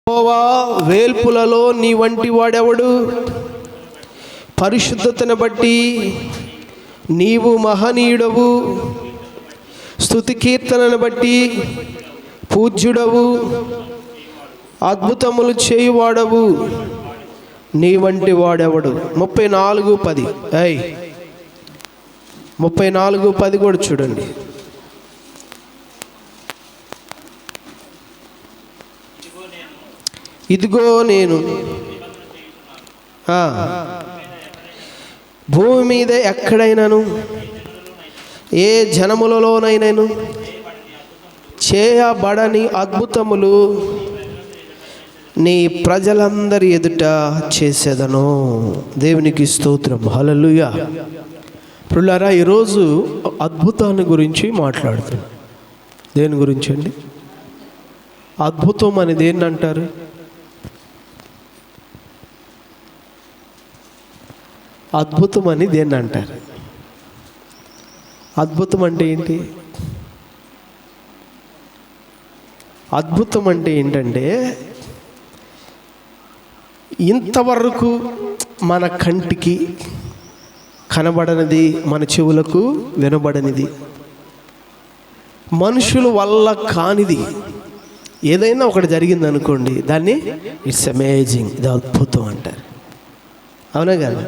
యెహోవా వేల్పులలో నీ వంటి వాడెవడు? పరిశుద్ధతను బట్టి నీవు మహనీయుడవు, స్తుతి కీర్తనను బట్టి పూజ్యుడవు, అద్భుతములు చేయువాడవు, నీ వంటి వాడెవడు? 34:10. 34:10 కూడా చూడండి. ఇదిగో నేను భూమి మీద ఎక్కడైనాను ఏ జనములలోనైనాను చేయబడని అద్భుతములు నీ ప్రజలందరి ఎదుట చేసేదను. దేవునికి స్తోత్రం. హల్లెలూయా. ప్రియులారా, ఈరోజు అద్భుతాన్ని గురించి మాట్లాడుతున్నాం. దేని గురించి అండి? అద్భుతం అని దేన్ని అంటారు? అద్భుతం అని దేన్ని అంటారు? అద్భుతం అంటే ఏంటి? అద్భుతం అంటే ఏంటంటే, ఇంతవరకు మన కంటికి కనబడనిది, మన చెవులకు వినబడనిది, మనుషుల వల్ల కానిది ఏదైనా ఒకటి జరిగింది అనుకోండి, దాన్ని ఇట్స్ అమేజింగ్, ఇది అద్భుతం అంటారు. అవునా కదా?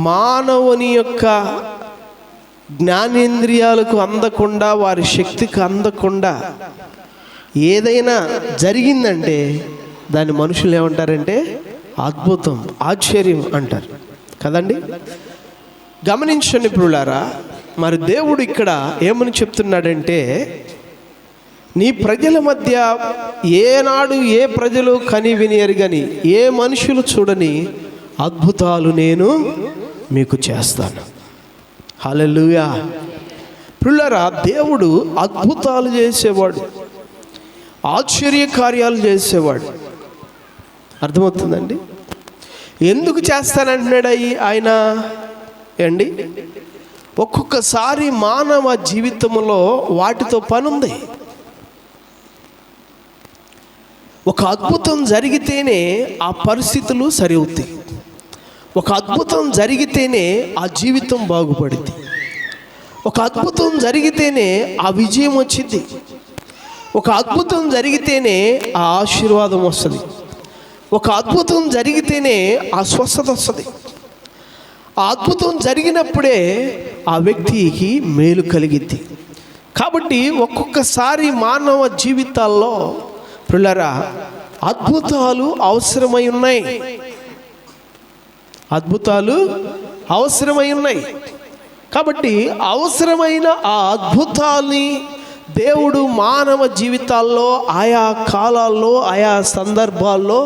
మానవుని యొక్క జ్ఞానేంద్రియాలకు అందకుండా, వారి శక్తికి అందకుండా ఏదైనా జరిగిందంటే దాన్ని మనుషులు ఏమంటారంటే అద్భుతం, ఆశ్చర్యం అంటారు కదండి. గమనించండి ప్రియులారా, మరి దేవుడు ఇక్కడ ఏమని చెప్తున్నాడంటే, నీ ప్రజల మధ్య ఏనాడు ఏ ప్రజలు కని విని ఎరుగని, ఏ మనుషులు చూడని అద్భుతాలు నేను మీకు చేస్తాను. హల్లెలూయా. ప్రియులారా, దేవుడు అద్భుతాలు చేసేవాడు, ఆశ్చర్య కార్యాలు చేసేవాడు. అర్థమవుతుందండి? ఎందుకు చేస్తానంటున్నాడు ఆయన అండి? ఒక్కొక్కసారి మానవ జీవితంలో వాటితో పని ఉంది. ఒక అద్భుతం జరిగితేనే ఆ పరిస్థితులు సరి అవుతాయి. ఒక అద్భుతం జరిగితేనే ఆ జీవితం బాగుపడింది. ఒక అద్భుతం జరిగితేనే ఆ విజయం వచ్చింది. ఒక అద్భుతం జరిగితేనే ఆ ఆశీర్వాదం వస్తుంది. ఒక అద్భుతం జరిగితేనే ఆ స్వస్థత వస్తుంది. ఆ అద్భుతం జరిగినప్పుడే ఆ వ్యక్తికి మేలు కలిగిద్ది. కాబట్టి ఒక్కొక్కసారి మానవ జీవితాల్లో ప్రియులారా అద్భుతాలు అవసరమై ఉన్నాయి. అద్భుతాలు అవసరమై ఉన్నాయి. కాబట్టి అవసరమైన ఆ అద్భుతాల్ని దేవుడు మానవ జీవితాల్లో ఆయా కాలాల్లో, ఆయా సందర్భాల్లో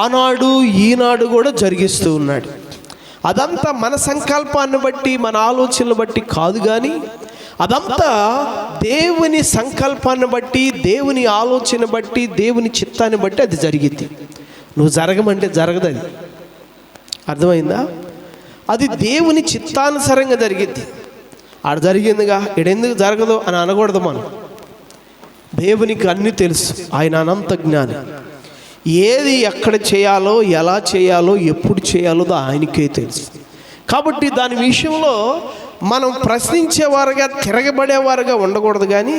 ఆనాడు ఈనాడు కూడా జరిగిస్తూ ఉన్నాడు. అదంతా మన సంకల్పాన్ని బట్టి, మన ఆలోచనలు బట్టి కాదు, కానీ అదంతా దేవుని సంకల్పాన్ని బట్టి, దేవుని ఆలోచన బట్టి, దేవుని చిత్తాన్ని బట్టి అది జరిగింది. నువ్వు జరగమంటే జరగదు. అది అర్థమైందా? అది దేవుని చిత్తానుసారంగా జరిగింది. ఆడ జరిగిందిగా, ఇడెందుకు జరగదు అని అనకూడదు. మనం దేవునికి అన్నీ తెలుసు. ఆయన అనంత జ్ఞాని. ఏది ఎక్కడ చేయాలో, ఎలా చేయాలో, ఎప్పుడు చేయాలో ఆయనకే తెలుసు. కాబట్టి దాని విషయంలో మనం ప్రశ్నించేవారుగా, తిరగబడేవారుగా ఉండకూడదు, కానీ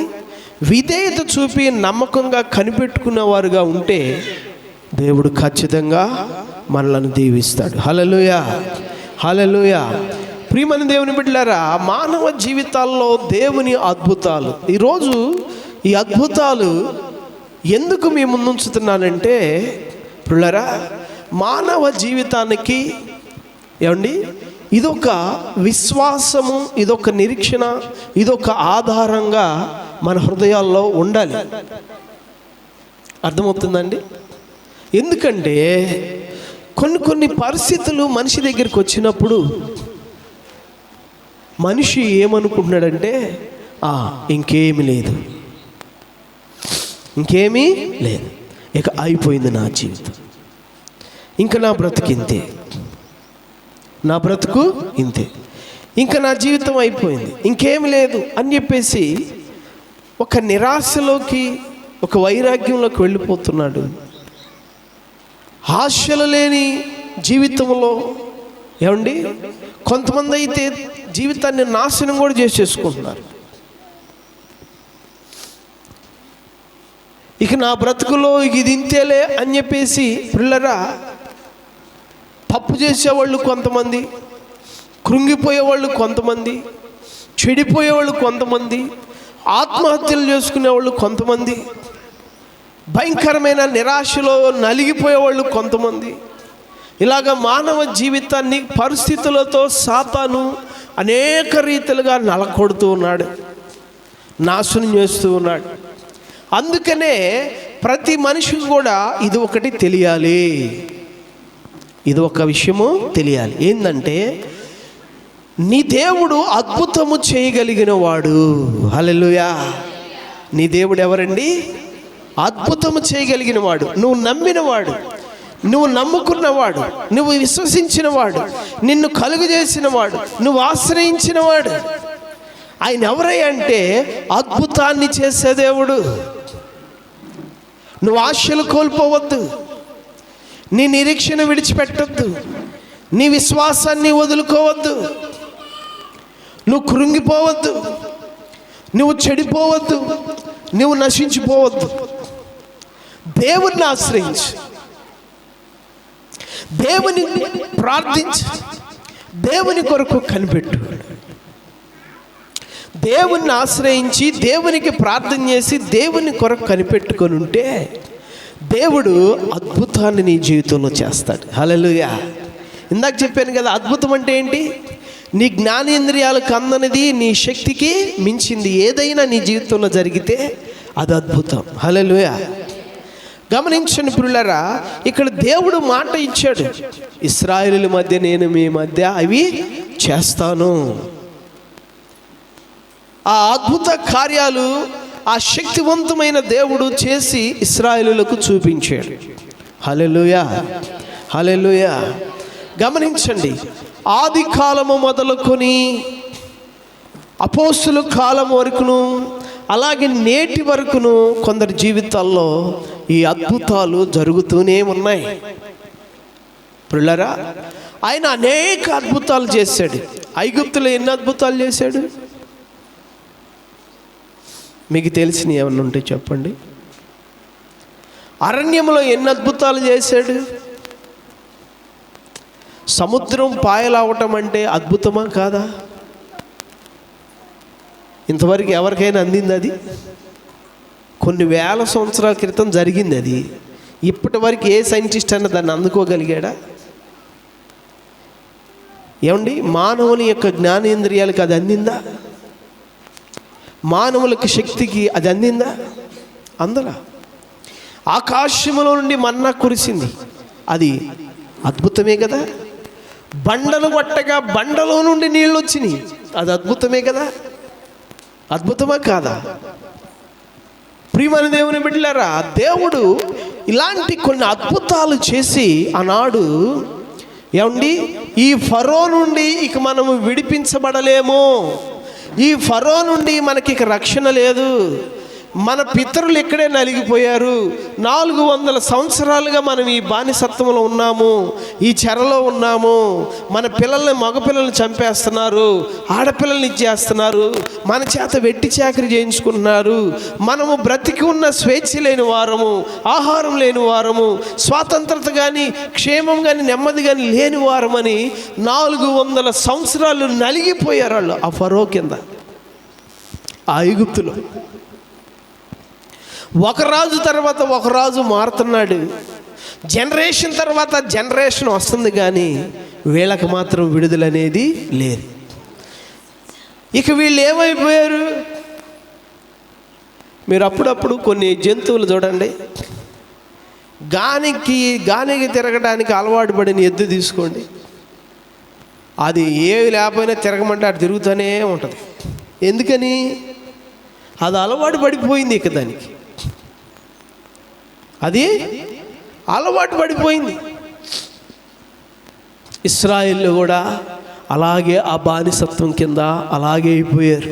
విధేయత చూపి నమ్మకంగా కనిపెట్టుకునేవారుగా ఉంటే దేవుడు ఖచ్చితంగా మనల్ని దీవిస్తాడు. హల్లెలూయా, హల్లెలూయా. ప్రియమైన దేవుని బిడ్డలారా, మానవ జీవితాల్లో దేవుని అద్భుతాలు, ఈరోజు ఈ అద్భుతాలు ఎందుకు మీ ముందుంచుతున్నానంటే, ప్రియులారా, మానవ జీవితానికి ఏమండి ఇదొక విశ్వాసము, ఇదొక నిరీక్షణ, ఇదొక ఆధారంగా మన హృదయాల్లో ఉండాలి. అర్థమవుతుందండి? ఎందుకంటే కొన్ని పరిస్థితులు మనిషి దగ్గరికి వచ్చినప్పుడు మనిషి ఏమనుకుంటున్నాడంటే, ఇంకేమీ లేదు, ఇంకేమీ లేదు, ఇక అయిపోయింది నా జీవితం, ఇంకా నా బ్రతుకు ఇంతే, నా బ్రతుకు ఇంతే, ఇంకా నా జీవితం అయిపోయింది, ఇంకేమి లేదు అని చెప్పేసి ఒక నిరాశలోకి, ఒక వైరాగ్యంలోకి వెళ్ళిపోతున్నాడు. ఆశలు లేని జీవితంలో ఏమండి కొంతమంది అయితే జీవితాన్ని నాశనం కూడా చేసేసుకుంటున్నారు. ఇక నా బ్రతుకులో ఇది ఇంతేలే అని చెప్పేసి పిల్లరా తప్పు చేసేవాళ్ళు కొంతమంది, కృంగిపోయేవాళ్ళు కొంతమంది, చెడిపోయేవాళ్ళు కొంతమంది, ఆత్మహత్యలు చేసుకునేవాళ్ళు కొంతమంది, భయంకరమైన నిరాశలో నలిగిపోయేవాళ్ళు కొంతమంది. ఇలాగ మానవ జీవితాన్ని పరిస్థితులతో సాతాను అనేక రీతిలుగా నలకొడుతూ ఉన్నాడు, నాశనం చేస్తూ ఉన్నాడు. అందుకనే ప్రతి మనిషికి కూడా ఇది ఒకటి తెలియాలి, ఇది ఒక విషయము తెలియాలి. ఏంటంటే నీ దేవుడు అద్భుతము చేయగలిగిన వాడు. హల్లెలూయా. నీ దేవుడు ఎవరండి? అద్భుతము చేయగలిగిన వాడు. నువ్వు నమ్మినవాడు, నువ్వు నమ్ముకున్నవాడు, నువ్వు విశ్వసించినవాడు, నిన్ను కలుగజేసినవాడు, నువ్వు ఆశ్రయించినవాడు. ఆయన ఎవరయ్యా అంటే అద్భుతాన్ని చేసే దేవుడు. నువ్వు ఆశలు కోల్పోవద్దు, నీ నిరీక్షణ విడిచిపెట్టద్దు, నీ విశ్వాసాన్ని వదులుకోవద్దు, నువ్వు కృంగిపోవద్దు, నువ్వు చెడిపోవద్దు, నువ్వు నశించిపోవద్దు. దేవుణ్ణి ఆశ్రయించు, దేవుని ప్రార్థించు, దేవుని కొరకు కనిపెట్టు. దేవుణ్ణి ఆశ్రయించి దేవునికి ప్రార్థన చేసి దేవుని కొరకు కనిపెట్టుకొని ఉంటే దేవుడు అద్భుతాన్ని నీ జీవితంలో చేస్తాడు. హల్లెలూయా. ఇందాక చెప్పాను కదా, అద్భుతం అంటే ఏంటి? నీ జ్ఞానేంద్రియాలకు అందనిది, నీ శక్తికి మించింది ఏదైనా నీ జీవితంలో జరిగితే అది అద్భుతం. హల్లెలూయా. గమనించండి ప్రియులారా, ఇక్కడ దేవుడు మాట ఇచ్చాడు, ఇశ్రాయేలుల మధ్య నేను మీ మధ్య అవి చేస్తాను. ఆ అద్భుత కార్యాలు ఆ శక్తివంతమైన దేవుడు చేసి ఇశ్రాయేలులకు చూపించాడు. హల్లెలూయా, హల్లెలూయా. గమనించండి, ఆది కాలము మొదలుకొని అపోస్తుల కాలం వరకును అలాగే నేటి వరకును కొందరి జీవితాల్లో ఈ అద్భుతాలు జరుగుతూనే ఉన్నాయి. ప్రియులారా, ఆయన అనేక అద్భుతాలు చేశాడు. ఐగుప్తులో ఎన్ని అద్భుతాలు చేశాడు? మీకు తెలిసినవి ఏమన్నా ఉంటే చెప్పండి. అరణ్యంలో ఎన్ని అద్భుతాలు చేశాడు? సముద్రం పాయలవటం అంటే అద్భుతమా కాదా? ఇంతవరకు ఎవరికైనా అందింది అది? కొన్ని వేల సంవత్సరాల క్రితం జరిగింది అది. ఇప్పటి వరకు ఏ సైంటిస్ట్ అన్న దాన్ని అందుకోగలిగాడా? ఏమండి, మానవుని యొక్క జ్ఞానేంద్రియాలకు అది అందిందా? మానవులకు శక్తికి అది అందిందా? అందలా. ఆకాశములో నుండి మన్నా కురిసింది, అది అద్భుతమే కదా. బండలు పట్టగా బండలో నుండి నీళ్ళు వచ్చినాయి, అది అద్భుతమే కదా. అద్భుతమా కాదా? ప్రియమైన దేవుని బిడ్డలారా, దేవుడు ఇలాంటి కొన్ని అద్భుతాలు చేసి ఆనాడు ఏమండి ఈ ఫరో నుండి ఇక మనము విడిపించబడలేము, ఈ ఫరో నుండి మనకి ఇక రక్షణ లేదు, మన పితరులు ఇక్కడే నలిగిపోయారు, 400 సంవత్సరాలుగా మనం ఈ బానిసత్వంలో ఉన్నాము, ఈ చెరలో ఉన్నాము, మన పిల్లల్ని మగపిల్లల్ని చంపేస్తున్నారు, ఆడపిల్లల్ని ఇచ్చేస్తున్నారు, మన చేత వెట్టి చాకరీ చేయించుకుంటున్నారు, మనము బ్రతికి ఉన్న స్వేచ్ఛ లేని వారము, ఆహారం లేని వారము, స్వాతంత్రత కానీ క్షేమం కానీ నెమ్మది కానీ లేని వారమని 400 సంవత్సరాలు నలిగిపోయారు వాళ్ళు ఆ ఫరో కింద, ఆ ఐగుప్తులో. ఒక రాజు తర్వాత ఒక రాజు మారుతున్నాడు, జనరేషన్ తర్వాత జనరేషన్ వస్తుంది, కానీ వీళ్ళకి మాత్రం విడుదల అనేది లేదు. ఇక వీళ్ళు ఏమైపోయారు? మీరు అప్పుడప్పుడు కొన్ని జంతువులు చూడండి, గానికి తిరగడానికి అలవాటు పడిన ఎద్దు తీసుకోండి, అది ఏవి లేకపోయినా తిరగమంటే అది తిరుగుతూనే ఉంటుంది. ఎందుకని? అది అలవాటు పడిపోయింది. ఇక దానికి అది అలవాటు పడిపోయింది. ఇశ్రాయేలు కూడా అలాగే ఆ బానిసత్వం కింద అలాగే అయిపోయారు.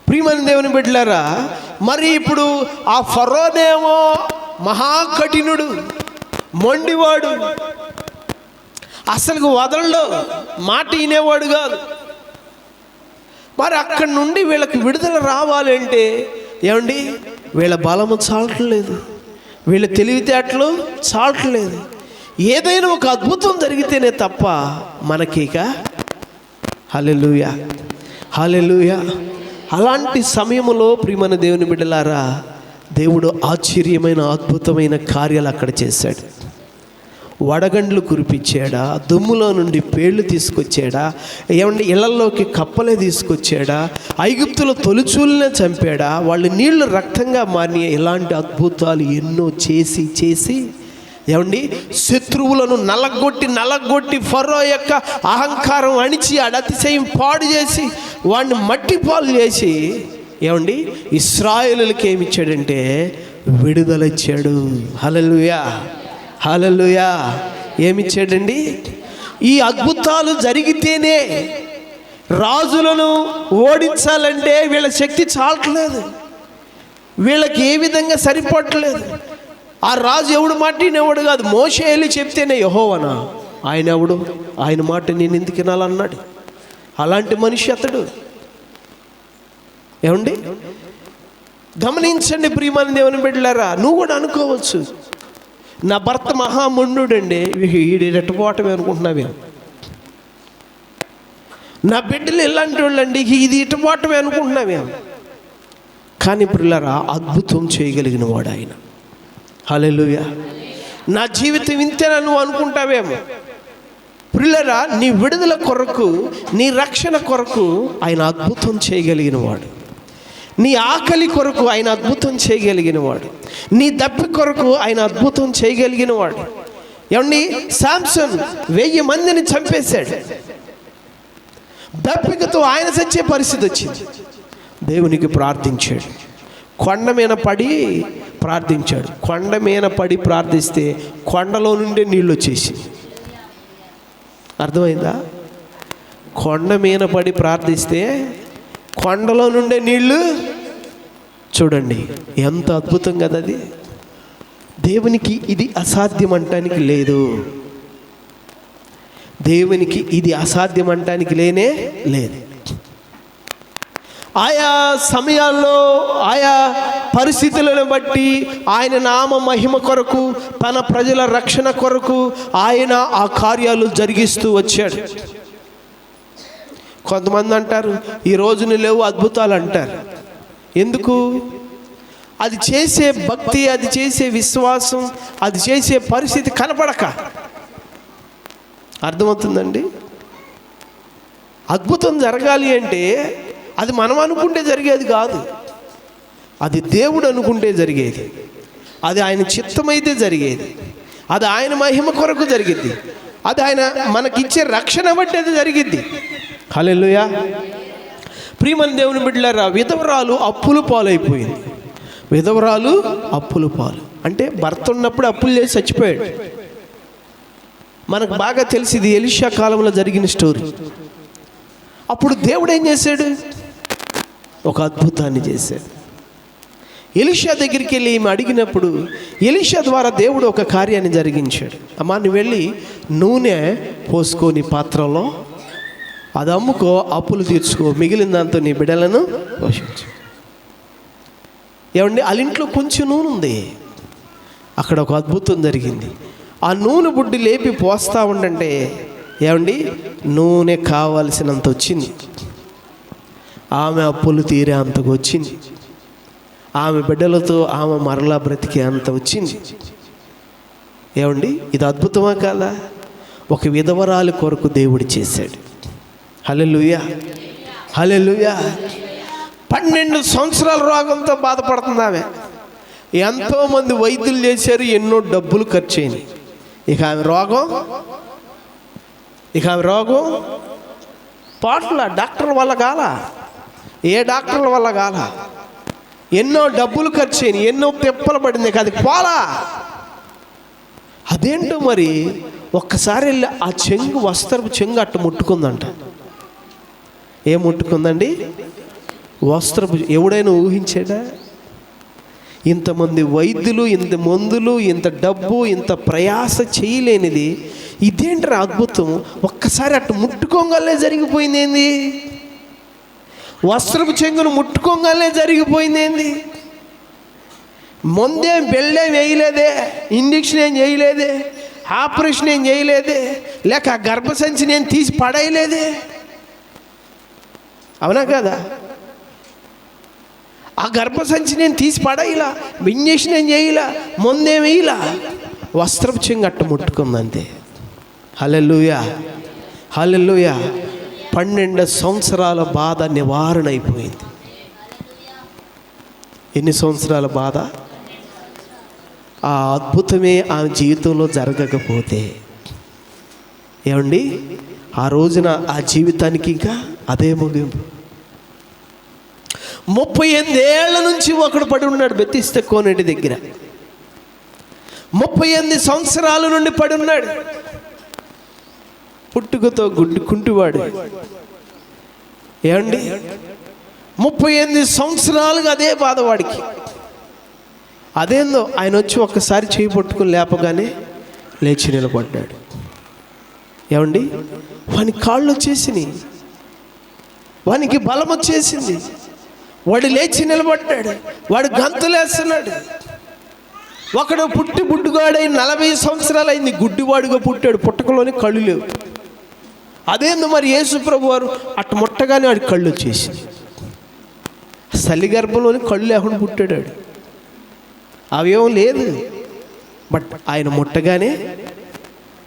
ప్రియమైన ప్రియమైన దేవుని బిడ్డలారా, మరి ఇప్పుడు ఆ ఫరోనేమో మహాకఠినుడు, మొండివాడు, అసలు వదలడు, మాట వినేవాడు కాదు. మరి అక్కడి నుండి వీళ్ళకి విడుదల రావాలంటే ఏమండి, వీళ్ళ బలము చాలట్లేదు, వీళ్ళ తెలివితేటలు చాలట్లేదు. ఏదైనా ఒక అద్భుతం జరిగితేనే తప్ప మనకిక హల్లెలూయా హల్లెలూయా. అలాంటి సమయంలో ప్రియమైన దేవుని బిడ్డలారా, దేవుడు ఆశ్చర్యమైన అద్భుతమైన కార్యాలు అక్కడ చేశాడు. వడగండ్లు కురిపించాడా, దుమ్ములో నుండి పేళ్లు తీసుకొచ్చాడా, ఏమంటే ఇళ్లలోకి కప్పలే తీసుకొచ్చాడా, ఐగుప్తుల తొలిచూలనే చంపాడా, వాళ్ళు నీళ్లు రక్తంగా మారిన, ఇలాంటి అద్భుతాలు ఎన్నో చేసి చేసి ఏమండి శత్రువులను నలగొట్టి ఫరో యొక్క అహంకారం అణిచి అతిశయం పాడు చేసి వాడిని మట్టి పాలు చేసి ఏమండి ఇశ్రాయేలులకి ఏమి ఇచ్చాడంటే విడుదల ఇచ్చాడు. హల్లెలూయా హల్లెలూయా. ఏమిచ్చాడండి? ఈ అద్భుతాలు జరిగితేనే రాజులను ఓడించాలంటే వీళ్ళ శక్తి చాలట్లేదు, వీళ్ళకి ఏ విధంగా సరిపడట్లేదు. ఆ రాజు ఎవడు మాట వినేవాడు కాదు. మోషే వెళ్ళి చెప్తేనే యెహోవానా, ఆయన ఎవడు, ఆయన మాట నేను ఎందుకు వినాలన్నాడు. అలాంటి మనిషి అతడు. ఏమండి గమనించండి ప్రియమైన దేవుని బిడ్డలారా, నువ్వు కూడా అనుకోవచ్చు, నా భర్త మహాముండుడండి, వీడి రెట్టపోవటమే అనుకుంటున్నావేం, నా బిడ్డలు ఇలాంటి వాళ్ళండి, ఇది ఇటుపోవటమే అనుకుంటున్నావేం. కానీ ప్రియులారా, అద్భుతం చేయగలిగిన వాడు ఆయన. హల్లెలూయా. నా జీవితం ఇంతేనా నువ్వు అనుకుంటావేమో. ప్రియులారా, నీ విడుదల కొరకు, నీ రక్షణ కొరకు ఆయన అద్భుతం చేయగలిగిన వాడు. నీ ఆకలి కొరకు ఆయన అద్భుతం చేయగలిగిన వాడు. నీ దప్పి కొరకు ఆయన అద్భుతం చేయగలిగిన వాడు. ఏమండి, శాంసన్ 1000 మందిని చంపేశాడు. దప్పికతో ఆయన చచ్చే పరిస్థితి వచ్చింది. దేవునికి ప్రార్థించాడు, కొండ మీద పడి ప్రార్థించాడు. కొండ మీద పడి ప్రార్థిస్తే కొండలో నుండే నీళ్ళు వచ్చేసి. అర్థమైందా? కొండ మీద పడి ప్రార్థిస్తే కొండలో నుండే నీళ్ళు. చూడండి ఎంత అద్భుతం కదా అది. దేవునికి ఇది అసాధ్యం అంటానికి లేదు. దేవునికి ఇది అసాధ్యం అంటానికి లేనే లేదు. ఆయా సమయాల్లో ఆయా పరిస్థితులను బట్టి ఆయన నామ మహిమ కొరకు, తన ప్రజల రక్షణ కొరకు ఆయన ఆ కార్యాలు జరిగిస్తూ వచ్చాడు. కొంతమంది అంటారు ఈ రోజున లేవు అద్భుతాలు అంటారు. ఎందుకు? అది చేసే భక్తి, అది చేసే విశ్వాసం, అది చేసే పరిస్థితి కనపడక. అర్థమవుతుందండి? అద్భుతం జరగాలి అంటే అది మనం అనుకుంటే జరిగేది కాదు, అది దేవుడు అనుకుంటే జరిగేది, అది ఆయన చిత్తమైతే జరిగేది, అది ఆయన మహిమ కొరకు జరిగిద్ది, అది ఆయన మనకిచ్చే రక్షణ బట్టి అది జరిగిద్ది. హల్లెలూయా. ప్రియమైన దేవుని బిడ్డలారా, విధవరాలు అప్పులు పాలైపోయింది. విధవరాలు అప్పులు పాలు అంటే భర్త ఉన్నప్పుడు అప్పులు చేసి చచ్చిపోయాడు. మనకు బాగా తెలిసింది ఎలీషా కాలంలో జరిగిన స్టోరీ. అప్పుడు దేవుడు ఏం చేశాడు? ఒక అద్భుతాన్ని చేశాడు. ఎలీషా దగ్గరికి వెళ్ళి ఈమె అడిగినప్పుడు ఎలీషా ద్వారా దేవుడు ఒక కార్యాన్ని జరిగించాడు. అమ్మా, నువ్వు వెళ్ళి నూనె పోసుకొని పాత్రలో అది అమ్ముకో, అప్పులు తీర్చుకో, మిగిలిన దాంతో నీ బిడ్డలను పోషించు. ఏమండి, వాళ్ళ ఇంట్లో కొంచెం నూనె ఉంది. అక్కడ ఒక అద్భుతం జరిగింది. ఆ నూనె బుడ్డి లేపి పోస్తూ ఉండంటే ఏమండి నూనె కావాల్సినంత వచ్చింది. ఆమె అప్పులు తీరే అంతకు వచ్చింది. ఆమె బిడ్డలతో ఆమె మరలా బ్రతికే అంత వచ్చింది. ఏమండి, ఇది అద్భుతమా కాదా? ఒక విధవరాలి కొరకు దేవుడు చేశాడు. హల్లెలూయా హల్లెలూయా. 12 సంవత్సరాల రోగంతో బాధపడుతుంది ఆమె. ఎంతోమంది వైద్యులు చేశారు, ఎన్నో డబ్బులు ఖర్చు అయినాయి. ఇక ఆమె రోగం పాటల డాక్టర్ల వల్ల కాల, ఏ డాక్టర్ల వల్ల కాల, ఎన్నో డబ్బులు ఖర్చు అయినాయి, ఎన్నో తిప్పలు పడింది, అది పోలా. అదేంటో మరి ఒక్కసారి వెళ్ళి ఆ వస్త్రపు చెంగు అట్ట ముట్టుకుందంట. ఏం ముట్టుకుందండి? వస్త్రపు ఎవడైనా ఊహించాడా? ఇంతమంది వైద్యులు, ఇంత మందులు, ఇంత డబ్బు, ఇంత ప్రయాస చేయలేనిది ఇదేంటి అద్భుతం? ఒక్కసారి అట్టు ముట్టుకోగానే జరిగిపోయింది ఏంది? వస్త్రపు చెంగును ముట్టుకోగానే జరిగిపోయింది ఏంది? ముందేం పెళ్ళేం వేయలేదే, ఇంజక్షన్ ఏం చేయలేదే, ఆపరేషన్ ఏం చేయలేదే, లేక ఆ గర్భసంచి నేను తీసి పడేయలేదే. అవునా కదా? ఆ గర్భసంచి నేను తీసి పడేయలా, ఇంజక్షన్ ఏం చేయలా, ముందేం వేయలా, వస్త్రపు చెంగు అట్ట ముట్టుకుందంతే. హల్లెలూయా, హల్లెలూయా. 12 సంవత్సరాల బాధ నివారణ అయిపోయింది. ఎన్ని సంవత్సరాల బాధ? ఆ అద్భుతమే ఆమె జీవితంలో జరగకపోతే ఏమండి, ఆ రోజున ఆ జీవితానికి ఇంకా అదే ముగింపు. 38 ఏళ్ల నుంచి ఒకడు పడి ఉన్నాడు బెత్తిస్తా కోనేటి దగ్గర. 38 సంవత్సరాల నుండి పడి ఉన్నాడు. పుట్టుకతో కుంటివాడు. ఏమండి, 38 సంవత్సరాలుగా అదే బాధ వాడికి. అదేందో ఆయన వచ్చి ఒక్కసారి చేయి పట్టుకుని లేపగానే లేచి నిలబడ్డాడు. ఏమండి, వాని కాళ్ళు వచ్చేసినాయి, వానికి బలం వచ్చేసింది. వాడు లేచి నిలబడ్డాడు, వాడు గంతులేస్తున్నాడు. ఒకడు పుట్టి బుడ్డుగాడై 40 సంవత్సరాలు అయింది, గుడ్డివాడుగా పుట్టాడు, పుట్టకలోని కళ్ళు లేవు. అదేందో మరి యేసు ప్రభు వారు అటు ముట్టగానే వాడి కళ్ళు వచ్చేసి, తల్లి గర్భంలోని కళ్ళు లేకుండా పుట్టాడు. అవయవం లేదు, బట్ ఆయన ముట్టగానే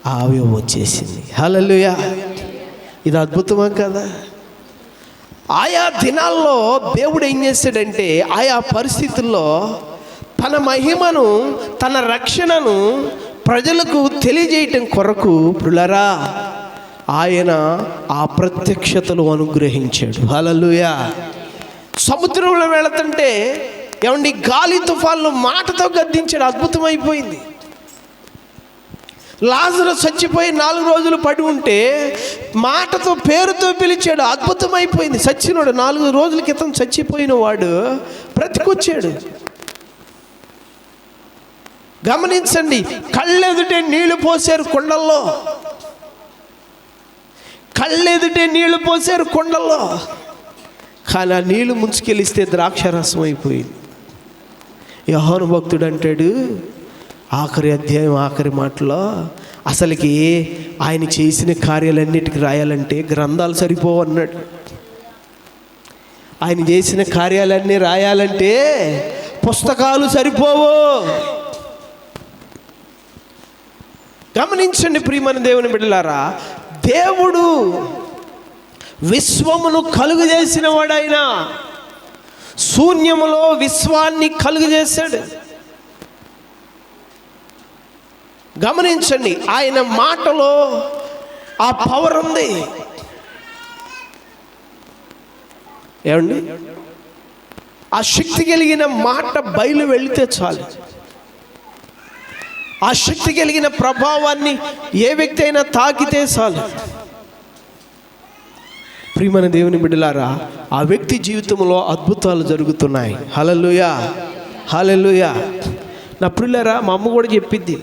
ఆ అవయవం వచ్చేసింది. హల్లెలూయా. ఇది అద్భుతమా కదా? ఆయా దినాల్లో దేవుడు ఏం చేశాడంటే, ఆయా పరిస్థితుల్లో తన మహిమను, తన రక్షణను ప్రజలకు తెలియజేయటం కొరకు ప్రియులారా ఆయన ఆ ప్రత్యక్షతలు అనుగ్రహించాడు. హల్లెలూయా. సముద్రంలో వెళుతుంటే ఏమండి, గాలి తుఫాన్లు మాటతో గద్దించాడు. అద్భుతమైపోయింది. లాజరు చచ్చిపోయి 4 రోజులు పడి ఉంటే మాటతో, పేరుతో పిలిచాడు. అద్భుతమైపోయింది. చచ్చినోడు 4 రోజుల క్రితం చచ్చిపోయిన వాడు బ్రతికొచ్చాడు. గమనించండి, కళ్ళెదుటే నీళ్లు పోసారు కుండల్లో, కళ్ళెదుటే నీళ్లు పోసారు కుండల్లో, కానీ ఆ నీళ్లు ముంచుకెళ్ళిస్తే ద్రాక్షరసం అయిపోయింది. యోహాను భక్తుడు అంటాడు ఆఖరి అధ్యాయం ఆఖరి మాటలో, అసలుకి ఆయన చేసిన కార్యాలన్నిటికీ రాయాలంటే గ్రంథాలు సరిపోవు అన్నాడు. ఆయన చేసిన కార్యాలన్నీ రాయాలంటే పుస్తకాలు సరిపోవు. గమనించండి ప్రియమైన దేవుని బిడ్డలారా, దేవుడు విశ్వమును కలుగజేసిన వాడైన శూన్యములో విశ్వాన్ని కలుగజేశాడు. గమనించండి, ఆయన మాటలో ఆ పవర్ ఉంది. ఏమండి, ఆ శక్తి కలిగిన మాట బయలు వెళితే చాలు, ఆ శక్తి కలిగిన ప్రభావాన్ని ఏ వ్యక్తి అయినా తాకితే చాలు. ప్రియమైన దేవుని బిడ్డలారా, ఆ వ్యక్తి జీవితంలో అద్భుతాలు జరుగుతున్నాయి. హల్లెలూయా, హల్లెలూయా. నా ప్రియులారా, మా అమ్మ కూడా చెప్పిద్ది.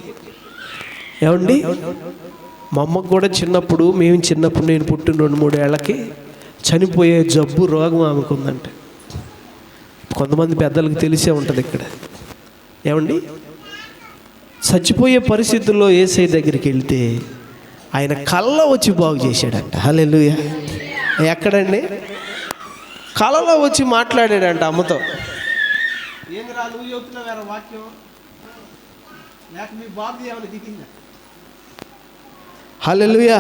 ఏమండి, మా అమ్మకు కూడా చిన్నప్పుడు, నేను పుట్టిన 2-3 ఏళ్ళకి చనిపోయే జబ్బు, రోగం ఆమెకు ఉందంట. కొంతమంది పెద్దలకు తెలిసే ఉంటుంది ఇక్కడ. ఏమండి, చచ్చిపోయే పరిస్థితుల్లో యేసయ్య దగ్గరికి వెళ్తే ఆయన కళ్ళ వచ్చి బాగు చేశాడంట. హల్లెలూయా. ఎక్కడండి? కళలో వచ్చి మాట్లాడాడంట అమ్మతో. ఏం రా నువ్వు చెప్తున్నావు వేరే వాక్యం, లేక మీ బాబు ఏమైనా దిగిందా? హల్లెలూయా.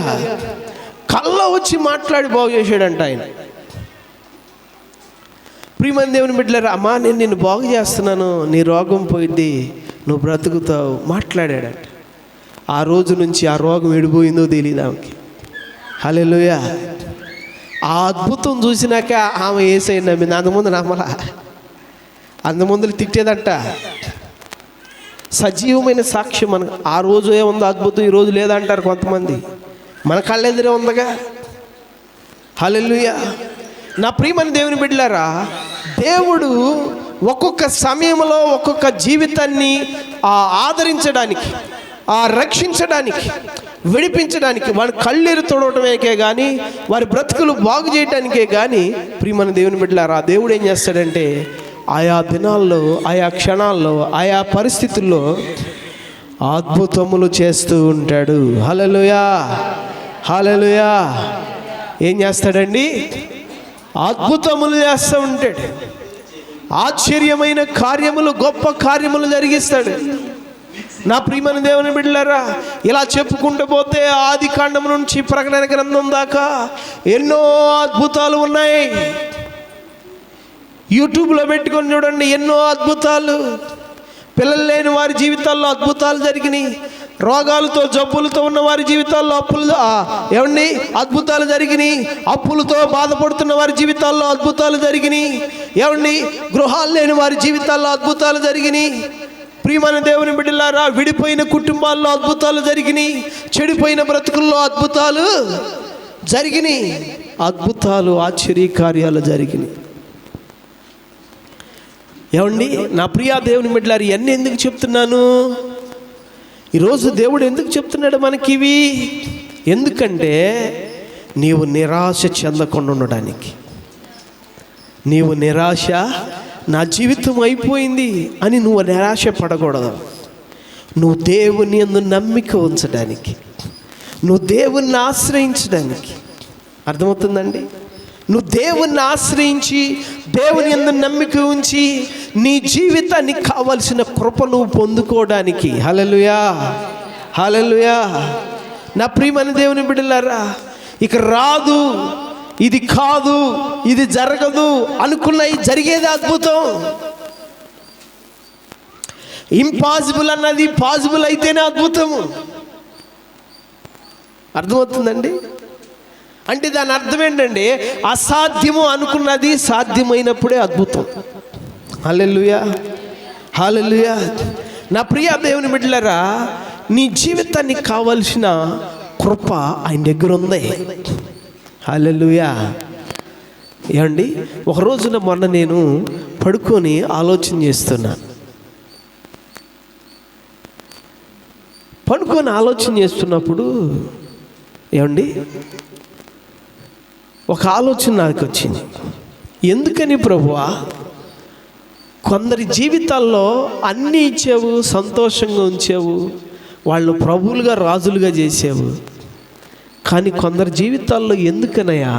కళ్ళలో వచ్చి మాట్లాడి బాగు చేశాడంట ఆయన. ప్రియమైన దేవుని బిడ్డలారా, అమ్మా నేను నిన్ను బాగు చేస్తున్నాను, నీ రోగం పోయింది, నువ్వు బ్రతుకుతావు మాట్లాడాడంట. ఆ రోజు నుంచి ఆ రోగం ఎడిపోయిందో తెలియదు ఆమెకి. హల్లెలూయా. ఆ అద్భుతం చూసినాక ఆమె యేసయ్య నమ్మింది. అంతకుముందు నమ్మలా, అంతకుముందు తిట్టేదంట. సజీవమైన సాక్ష్యం మనకు. ఆ రోజు ఏముందో అద్భుతం, ఈ రోజు లేదంటారు కొంతమంది. మన కళ్ళెదురే ఉందగా. హల్లెలూయా. నా ప్రియమైన దేవుని బిడ్డలారా, దేవుడు ఒక్కొక్క సమయంలో ఒక్కొక్క జీవితాన్ని ఆదరించడానికి, రక్షించడానికి, విడిపించడానికి, వారి కళ్ళెరు తోడటమేకే కానీ, వారి బ్రతుకులు బాగు చేయడానికే కానీ, ప్రియమైన దేవుని బిడ్డలారా, దేవుడు ఏం చేస్తాడంటే ఆయా దినాల్లో, ఆయా క్షణాల్లో, ఆయా పరిస్థితుల్లో అద్భుతములు చేస్తూ ఉంటాడు. హల్లెలూయా, హల్లెలూయా. ఏం చేస్తాడండి? అద్భుతములు చేస్తూ ఉంటాడు. ఆశ్చర్యమైన కార్యములు, గొప్ప కార్యములు జరిగిస్తాడు. నా ప్రియమైన దేవుని బిడ్డలారా, ఇలా చెప్పుకుంటూ పోతే ఆది కాండం నుంచి ప్రకటన గ్రంథం దాకా ఎన్నో అద్భుతాలు ఉన్నాయి. యూట్యూబ్లో పెట్టుకొని చూడండి, ఎన్నో అద్భుతాలు. పిల్లలు లేని వారి జీవితాల్లో అద్భుతాలు జరిగినాయి. రోగాలతో, జబ్బులతో ఉన్న వారి జీవితాల్లో అద్భుతాలు జరిగినాయి. అప్పులతో బాధపడుతున్న వారి జీవితాల్లో అద్భుతాలు జరిగినాయి. గృహాలు లేని వారి జీవితాల్లో అద్భుతాలు జరిగినాయి. ప్రియమైన దేవుని బిడ్డలారా, విడిపోయిన కుటుంబాల్లో అద్భుతాలు జరిగినాయి. చెడిపోయిన బ్రతుకుల్లో అద్భుతాలు జరిగినాయి. అద్భుతాలు, ఆశ్చర్య కార్యాలు జరిగినాయి. నా ప్రియ దేవుని బిడ్డలారా, ఇవన్నీ ఎందుకు చెప్తున్నాను? ఈరోజు దేవుడు ఎందుకు చెప్తున్నాడు మనకి ఇవి? ఎందుకంటే నీవు నిరాశ చెందకుండా ఉండడానికి. నీవు నిరాశ, నా జీవితం అయిపోయింది అని నువ్వు నిరాశ పడకూడదు. నువ్వు దేవుని యందు నమ్మిక ఉంచడానికి, నువ్వు దేవుణ్ణి ఆశ్రయించడానికి. అర్థమవుతుందండి? నువ్వు దేవుణ్ణి ఆశ్రయించి, దేవుని యందు నమ్మిక ఉంచి, నీ జీవితానికి కావలసిన కృప నువ్వు పొందుకోవడానికి. హల్లెలూయా, హల్లెలూయా. నా ప్రియమైన దేవుని బిడ్డలారా, ఇక రాదు, ఇది కాదు, ఇది జరగదు అనుకున్నవి జరిగేది అద్భుతం. ఇంపాసిబుల్ అన్నది పాసిబుల్ అయితేనే అద్భుతము. అర్థమవుతుందండి? అంటే దాని అర్థం ఏంటంటే, అసాధ్యము అనుకున్నది సాధ్యమైనప్పుడే అద్భుతం. హల్లెలూయా, హల్లెలూయా. నా ప్రియ దేవుని బిడ్డలారా, నీ జీవితానికి కావలసిన కృప ఆయన దగ్గర ఉంది. హల్లెలూయా. ఒక రోజున మొన్న నేను పడుకొని ఆలోచన చేస్తున్నాను. పడుకొని ఆలోచన చేస్తున్నప్పుడు ఒక ఆలోచన నాకు వచ్చింది. ఎందుకని ప్రభువా, కొందరి జీవితాల్లో అన్నీ ఇచ్చావు, సంతోషంగా ఉంచావు, వాళ్ళు ప్రభువులుగా, రాజులుగా చేసావు. కానీ కొందరి జీవితాల్లో ఎందుకనయ్యా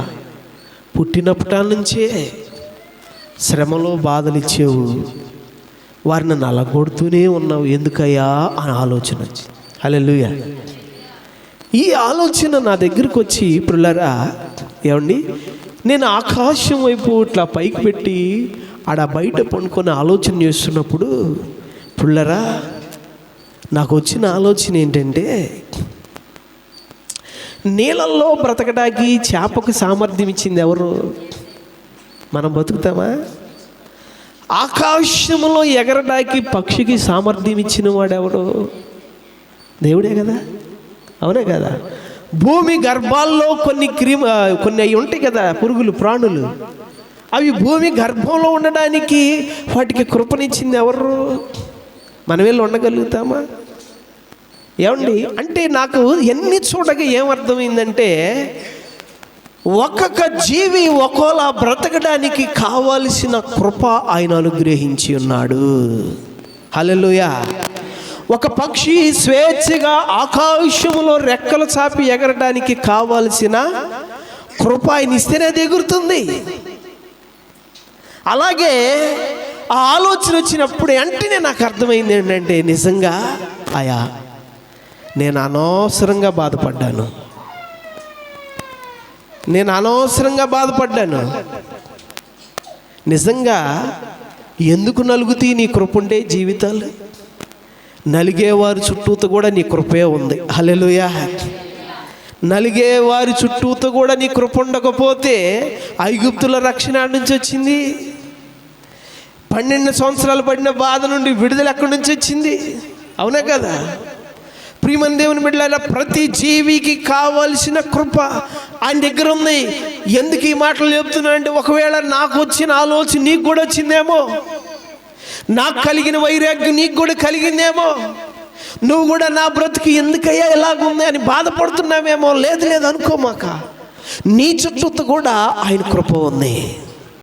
పుట్టినప్పటి నుంచే శ్రమలో బాధలు ఇచ్చావు, వారిని నలగొడుతూనే ఉన్నావు, ఎందుకయ్యా అని ఆలోచన వచ్చింది. హల్లెలూయా. ఈ ఆలోచన నా దగ్గరకు వచ్చి, ప్రియులారా, నేను ఆకాశం వైపు ఇట్లా పైకి పెట్టి ఆడ బయట పండుకొని ఆలోచన చేస్తున్నప్పుడు, ప్రియులారా, నాకు వచ్చిన ఆలోచన ఏంటంటే, నీళ్ళల్లో బ్రతకడానికి చేపకు సామర్థ్యం ఇచ్చింది ఎవరు? మనం బతుకుతామా? ఆకాశంలో ఎగరడానికి పక్షికి సామర్థ్యం ఇచ్చిన వాడు ఎవరు? దేవుడే కదా, అవునే కదా? భూమి గర్భాల్లో కొన్ని అవి ఉంటాయి కదా, పురుగులు, ప్రాణులు. అవి భూమి గర్భంలో ఉండడానికి వాటికి కృపనిచ్చింది ఎవరు? మనం వెళ్ళి ఉండగలుగుతామా? అంటే నాకు ఎన్ని చూడగా ఏమర్థమైందంటే, ఒక్కొక్క జీవి ఒక్కోలా బ్రతకడానికి కావలసిన కృప ఆయన అనుగ్రహించి ఉన్నాడు. హల్లెలూయా. ఒక పక్షి స్వేచ్ఛగా ఆకాశములో రెక్కలు చాపి ఎగరడానికి కావలసిన కృప ఆయన ఇస్తేనే అది ఎగురుతుంది. అలాగే ఆ ఆలోచన వచ్చినప్పుడు వెంటనే నాకు అర్థమైంది ఏంటంటే, నిజంగా ఆయా నేను అనవసరంగా బాధపడ్డాను, నిజంగా ఎందుకు నలుగుతీ నీ కృప ఉండే జీవితాలు? నలిగేవారి చుట్టూతో కూడా నీ కృపే ఉంది. హల్లెలూయా. నలిగేవారి చుట్టూతో కూడా నీ కృప ఉండకపోతే ఐగుప్తుల రక్షణ నుంచి వచ్చింది? 12 సంవత్సరాలు పడిన బాధ నుండి విడుదల ఎక్కడి నుంచి వచ్చింది? అవునా కదా? ప్రియమైన దేవుని బిడ్డలారా, ప్రతి జీవికి కావలసిన కృప ఆయన దగ్గర ఉంది. ఎందుకు ఈ మాటలు చెప్తున్నా అంటే, ఒకవేళ నాకు వచ్చిన ఆలోచన నీకు కూడా వచ్చిందేమో, నాకు కలిగిన వైరాగ్యం నీకు కూడా కలిగిందేమో, నువ్వు కూడా నా బ్రతుకు ఎందుకయ్యా ఇలాగుంది అని బాధపడుతున్నావేమో. లేదు లేదు అనుకోమాక, నీ చుట్టూ కూడా ఆయన కృప ఉంది.